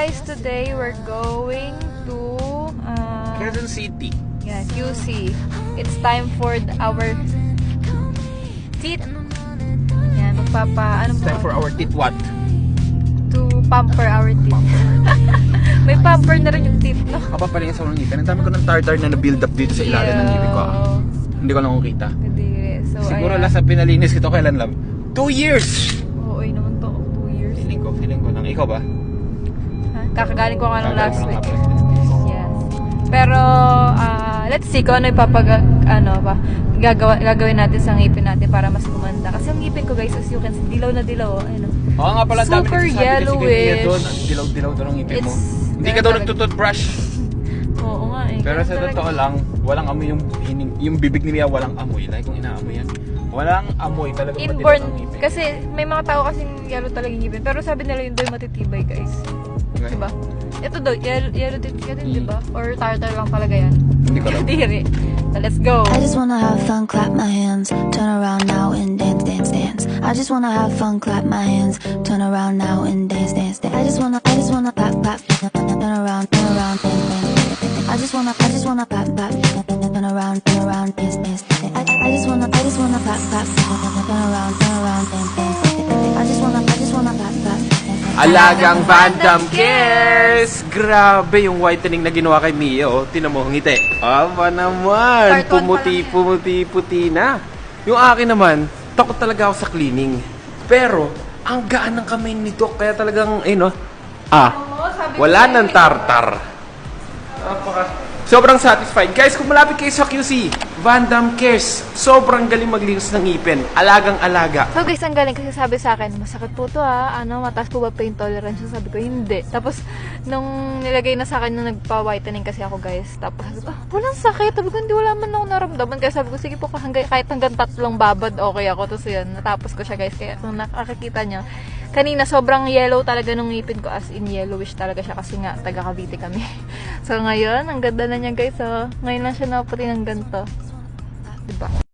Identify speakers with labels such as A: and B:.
A: guys, today we're going to
B: Quezon City.
A: yeah, QC. It's time for our teeth. Yan, ano
B: It's time for our teeth what?
A: to pamper our teeth. May pamper na rin yung teeth, no?
B: Kapapalingin sa mga ngipin. Ang dami ko ng tartar na na-build up dito sa ilalim ng ngipin ko. Hindi ko lang makita.
A: Kadiri. So,
B: Siguro
A: ayan.
B: last na pinalinis ito kailan lang? 2 years!
A: Oo, naman to. 2 years.
B: Feeling ko lang. Ikaw ba?
A: Ha? Kakagaling ko nga ng last
B: Kagaling
A: week.
B: ko lang kapag-
A: Yes. Pero, let's see kung ano yung gagawin natin sa ngipin natin para mas gumanda. Kasi yung ngipin ko, guys, as you can see, dilaw na dilaw. Ano?
B: Oo nga pala, dami
A: Super
B: nagsasabi kasi kay Mia
A: yellowish.
B: doon. Ang dilaw-dilaw doon ang ngipin mo.
A: It's
B: Hindi ka
A: very
B: daw
A: talaga-
B: nagtututbrush.
A: Oo nga eh.
B: Pero
A: Ganun
B: sa
A: talaga.
B: totoo lang, walang amoy yung bibig ni Mia, walang amoy. Like kung inaamoy yan. Walang amoy talaga madilaw
A: Inborn.
B: ang ngipin.
A: Kasi may mga tao kasing yellow talaga yung ngipin. Pero sabi nila yun daw yung matitibay, guys.
B: Okay.
A: Diba? Ito daw, yellow din ka din, diba? Or tartar lang talaga yan.
B: Hindi ko alam.
A: Diri. So, let's go.
C: I just wanna have fun, clap my hands, turn around now and dance, dance, dance. I just wanna have fun, clap my hands, turn around now and dance, dance, dance. I just wanna clap, clap, turn around, dance, dance, dance. I just wanna clap, clap, turn around, dance, dance, dance. I just wanna clap, clap, turn around, dance, dance, dance. I just wanna clap, clap.
B: Alagang Van Damme Cares! Grabe yung whitening na ginawa kay Mia, oh. Tinan mo, ngiti. Aba naman!
A: Part one pa lang
B: Puti na. Yung akin naman, takot talaga ako sa cleaning. Pero, ang gaan ng kamay ni Doc, kaya talagang, wala nang tartar. Sobrang satisfied. Guys, kung malapit kayo sa QC, Van Damme Cares. Sobrang galing maglinis ng ngipin. Alagang-alaga.
A: So guys, ang galing kasi sabi sa akin, masakit po to mataas po ba pain tolerance? Sabi ko, hindi. Tapos, nung nilagay na sa akin nung nagpa-whitening kasi ako guys, tapos sabi ko, walang sakit. Sabi ko, hindi, wala man ako naramdaman. Kaya sabi ko, sige po, kahit hanggang 3 babad, okay ako. Tapos yun, natapos ko siya guys. Kaya kung nakakita niya, kanina sobrang yellow talaga nung ngipin ko, as in yellowish talaga siya kasi nga taga Cavite kami. So ngayon, ang ganda na niya guys. So, ngayon lang siya naputi ng ganito. Diba?